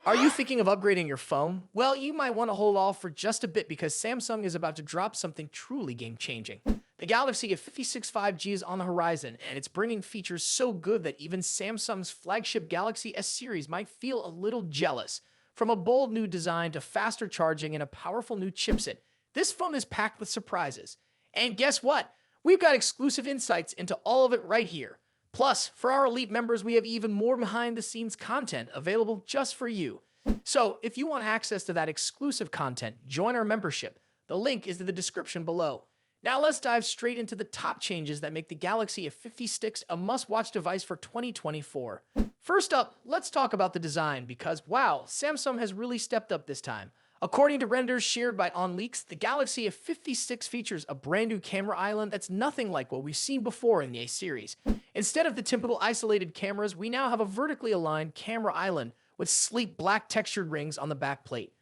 Are you thinking of upgrading your phone? Well, you might want to hold off for just a bit because Samsung is about to drop something truly game-changing. The Galaxy A56 5G is on the horizon, and it's bringing features so good that even Samsung's flagship Galaxy S series might feel a little jealous. From a bold new design to faster charging and a powerful new chipset, this phone is packed with surprises. And guess what? We've got exclusive insights into all of it right here. Plus, for our elite members, we have even more behind-the-scenes content available just for you. So, if you want access to that exclusive content, join our membership. The link is in the description below. Now let's dive straight into the top changes that make the Galaxy A56 a must-watch device for 2024. First up, let's talk about the design because, wow, Samsung has really stepped up this time. According to renders shared by OnLeaks, the Galaxy A56 features a brand new camera island that's nothing like what we've seen before in the A series. Instead of the typical isolated cameras, we now have a vertically aligned camera island with sleek black textured rings on the back plate.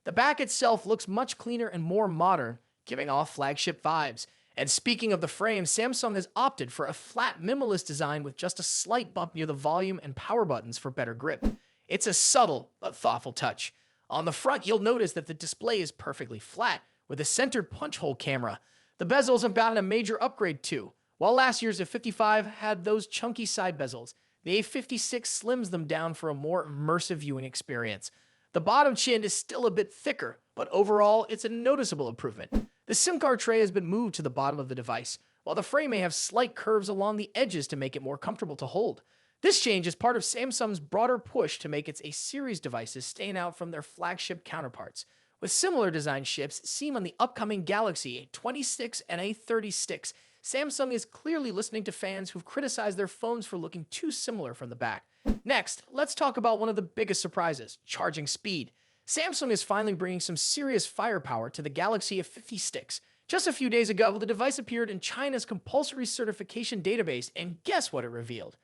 The back itself looks much cleaner and more modern, giving off flagship vibes. And speaking of the frame, Samsung has opted for a flat minimalist design with just a slight bump near the volume and power buttons for better grip. It's a subtle but thoughtful touch. On the front, you'll notice that the display is perfectly flat, with a centered punch hole camera. The bezels have gotten a major upgrade too. While last year's A55 had those chunky side bezels, the A56 slims them down for a more immersive viewing experience. The bottom chin is still a bit thicker, but overall, it's a noticeable improvement. The SIM card tray has been moved to the bottom of the device, while the frame may have slight curves along the edges to make it more comfortable to hold. This change is part of Samsung's broader push to make its A series devices stand out from their flagship counterparts, with similar design shifts seen on the upcoming Galaxy A26 and A36. Samsung is clearly listening to fans who've criticized their phones for looking too similar from the back. Next, let's talk about one of the biggest surprises, charging speed. Samsung is finally bringing some serious firepower to the Galaxy A56. Just a few days ago, the device appeared in China's compulsory certification database, and guess what it revealed?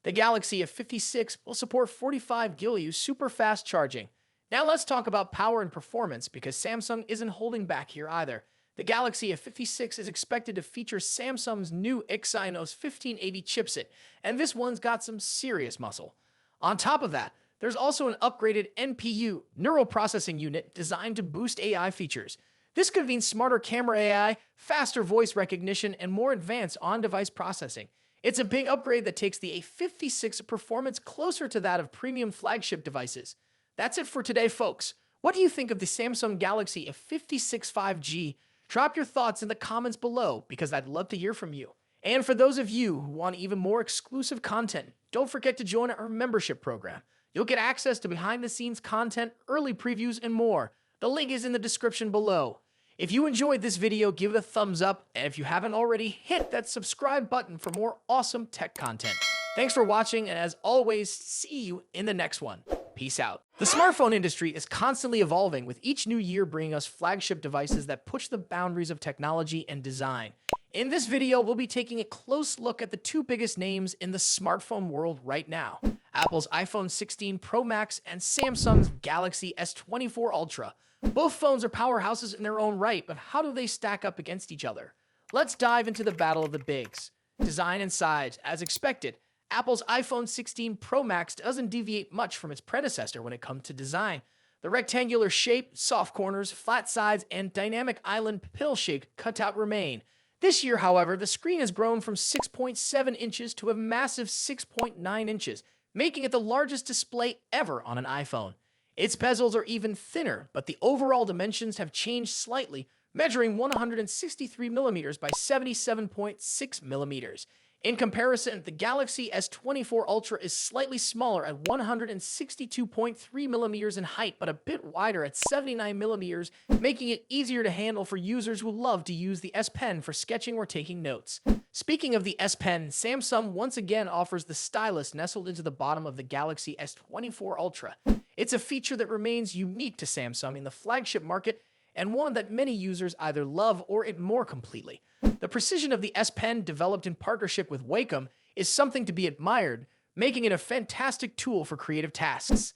The Galaxy A56 will support 45 GHz super fast charging. Now let's talk about power and performance because Samsung isn't holding back here either. The Galaxy A56 is expected to feature Samsung's new Exynos 1580 chipset, and this one's got some serious muscle. On top of that, there's also an upgraded NPU, neural processing unit, designed to boost AI features. This could mean smarter camera AI, faster voice recognition, and more advanced on-device processing. It's a big upgrade that takes the A56 performance closer to that of premium flagship devices. That's it for today, folks. What do you think of the Samsung Galaxy A56 5G? Drop your thoughts in the comments below because I'd love to hear from you. And for those of you who want even more exclusive content, don't forget to join our membership program. You'll get access to behind-the-scenes content, early previews, and more. The link is in the description below. If you enjoyed this video, give it a thumbs up, and if you haven't already, hit that subscribe button for more awesome tech content. Thanks for watching, and as always, see you in the next one. Peace out. The smartphone industry is constantly evolving, with each new year bringing us flagship devices that push the boundaries of technology and design. In this video, we'll be taking a close look at the two biggest names in the smartphone world right now: Apple's iPhone 16 Pro Max and Samsung's Galaxy S24 Ultra. Both phones are powerhouses in their own right, but how do they stack up against each other? Let's dive into the battle of the bigs. Design and size. As expected, Apple's iPhone 16 Pro Max doesn't deviate much from its predecessor when it comes to design. The rectangular shape, soft corners, flat sides, and dynamic island pill-shaped cutout remain. This year, however, the screen has grown from 6.7 inches to a massive 6.9 inches, making it the largest display ever on an iPhone. Its bezels are even thinner, but the overall dimensions have changed slightly, measuring 163 millimeters by 77.6 millimeters. In comparison, the Galaxy S24 Ultra is slightly smaller at 162.3 millimeters in height, but a bit wider at 79 millimeters, making it easier to handle for users who love to use the S Pen for sketching or taking notes. Speaking of the S Pen, Samsung once again offers the stylus nestled into the bottom of the Galaxy S24 Ultra. It's a feature that remains unique to Samsung in the flagship market, and one that many users either love or ignore completely. The precision of the S Pen, developed in partnership with Wacom, is something to be admired, making it a fantastic tool for creative tasks.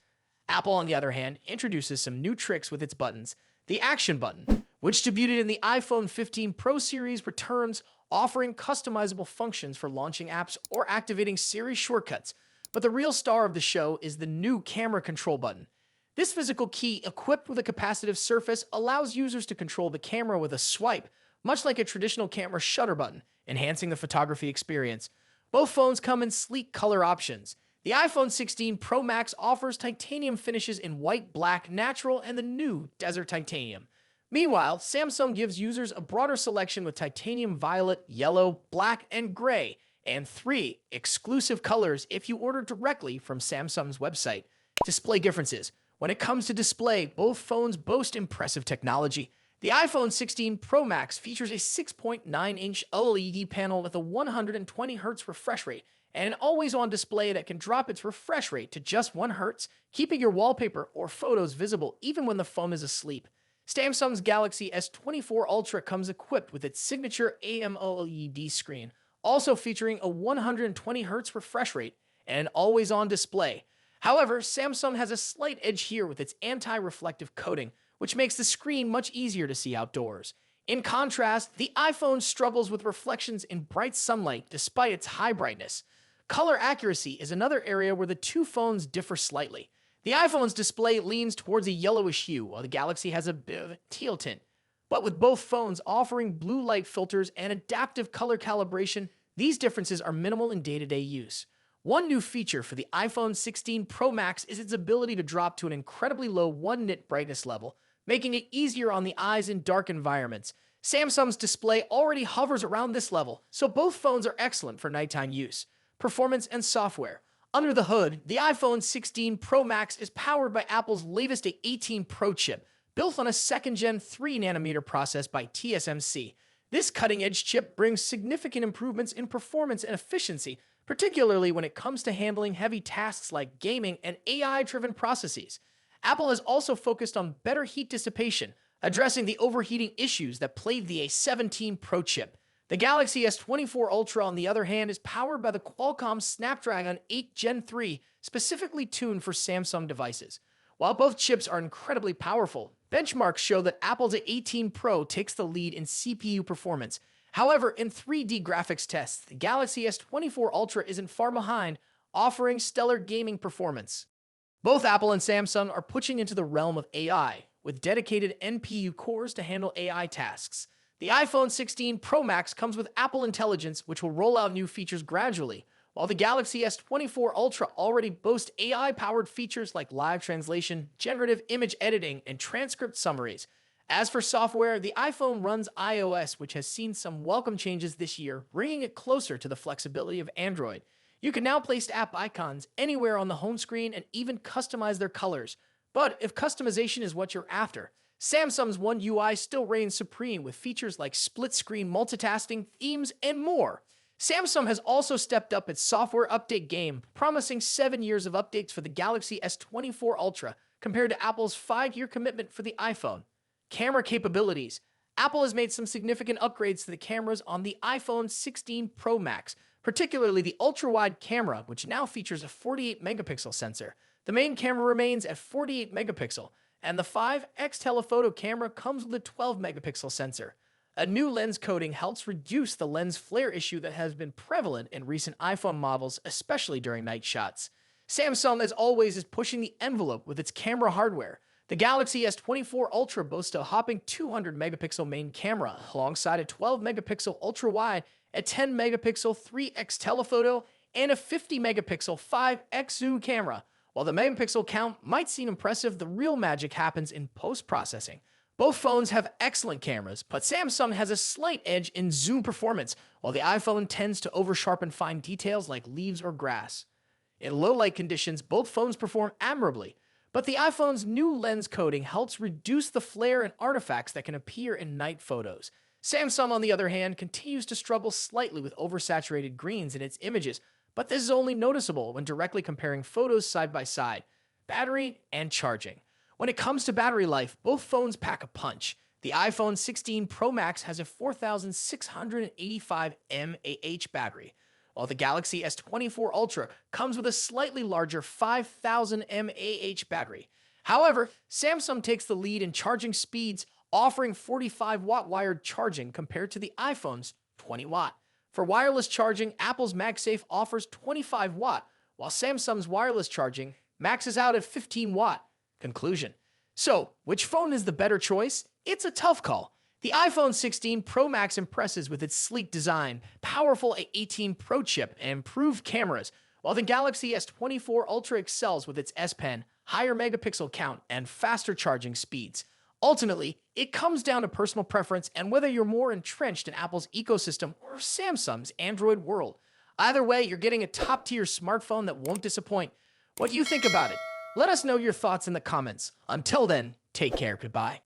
Apple, on the other hand, introduces some new tricks with its buttons. The Action button, which debuted in the iPhone 15 Pro series, returns, offering customizable functions for launching apps or activating Siri shortcuts. But the real star of the show is the new camera control button. This physical key, equipped with a capacitive surface, allows users to control the camera with a swipe, much like a traditional camera shutter button, enhancing the photography experience. Both phones come in sleek color options. The iPhone 16 Pro Max offers titanium finishes in white, black, natural, and the new Desert Titanium. Meanwhile, Samsung gives users a broader selection with titanium violet, yellow, black, and gray, and 3 exclusive colors if you order directly from Samsung's website. Display differences. When it comes to display, both phones boast impressive technology. The iPhone 16 Pro Max features a 6.9-inch OLED panel with a 120Hz refresh rate and an always-on display that can drop its refresh rate to just 1 Hz, keeping your wallpaper or photos visible even when the phone is asleep. Samsung's Galaxy S24 Ultra comes equipped with its signature AMOLED screen, also featuring a 120Hz refresh rate and an always-on display. However, Samsung has a slight edge here with its anti-reflective coating, which makes the screen much easier to see outdoors. In contrast, the iPhone struggles with reflections in bright sunlight despite its high brightness. Color accuracy is another area where the two phones differ slightly. The iPhone's display leans towards a yellowish hue, while the Galaxy has a bit of a teal tint. But with both phones offering blue light filters and adaptive color calibration, these differences are minimal in day-to-day use. One new feature for the iPhone 16 Pro Max is its ability to drop to an incredibly low 1-nit brightness level, making it easier on the eyes in dark environments. Samsung's display already hovers around this level, so both phones are excellent for nighttime use. Performance and software. Under the hood, the iPhone 16 Pro Max is powered by Apple's latest A18 Pro chip, built on a second-gen 3nm process by TSMC. This cutting-edge chip brings significant improvements in performance and efficiency, particularly when it comes to handling heavy tasks like gaming and AI-driven processes. Apple has also focused on better heat dissipation, addressing the overheating issues that plagued the A17 Pro chip. The Galaxy S24 Ultra, on the other hand, is powered by the Qualcomm Snapdragon 8 Gen 3, specifically tuned for Samsung devices. While both chips are incredibly powerful, benchmarks show that Apple's A18 Pro takes the lead in CPU performance. However, in 3D graphics tests, the Galaxy S24 Ultra isn't far behind, offering stellar gaming performance. Both Apple and Samsung are pushing into the realm of AI, with dedicated NPU cores to handle AI tasks. The iPhone 16 Pro Max comes with Apple Intelligence, which will roll out new features gradually, while the Galaxy S24 Ultra already boasts AI-powered features like live translation, generative image editing, and transcript summaries. As for software, the iPhone runs iOS, which has seen some welcome changes this year, bringing it closer to the flexibility of Android. You can now place app icons anywhere on the home screen and even customize their colors. But if customization is what you're after, Samsung's One UI still reigns supreme with features like split-screen multitasking, themes, and more. Samsung has also stepped up its software update game, promising 7 years of updates for the Galaxy S24 Ultra compared to Apple's 5-year commitment for the iPhone. Camera capabilities. Apple has made some significant upgrades to the cameras on the iPhone 16 Pro Max, particularly the ultra-wide camera, which now features a 48-megapixel sensor. The main camera remains at 48 megapixel, and the 5x telephoto camera comes with a 12-megapixel sensor. A new lens coating helps reduce the lens flare issue that has been prevalent in recent iPhone models, especially during night shots. Samsung, as always, is pushing the envelope with its camera hardware. The Galaxy S24 Ultra boasts a hopping 200-megapixel main camera, alongside a 12-megapixel ultra-wide, a 10-megapixel 3x telephoto, and a 50-megapixel 5x zoom camera. While the megapixel count might seem impressive, the real magic happens in post-processing. Both phones have excellent cameras, but Samsung has a slight edge in zoom performance, while the iPhone tends to over-sharpen fine details like leaves or grass. In low-light conditions, both phones perform admirably, but the iPhone's new lens coating helps reduce the flare and artifacts that can appear in night photos. Samsung, on the other hand, continues to struggle slightly with oversaturated greens in its images, but this is only noticeable when directly comparing photos side by side. Battery and charging. When it comes to battery life, both phones pack a punch. The iPhone 16 Pro Max has a 4,685 mAh battery, while the Galaxy S24 Ultra comes with a slightly larger 5,000 mAh battery. However, Samsung takes the lead in charging speeds, offering 45-watt wired charging compared to the iPhone's 20-watt. For wireless charging, Apple's MagSafe offers 25-watt, while Samsung's wireless charging maxes out at 15-watt. Conclusion. So, which phone is the better choice? It's a tough call. The iPhone 16 Pro Max impresses with its sleek design, powerful A18 Pro chip, and improved cameras, while the Galaxy S24 Ultra excels with its S Pen, higher megapixel count, and faster charging speeds. Ultimately, it comes down to personal preference and whether you're more entrenched in Apple's ecosystem or Samsung's Android world. Either way, you're getting a top-tier smartphone that won't disappoint. What do you think about it? Let us know your thoughts in the comments. Until then, take care. Goodbye.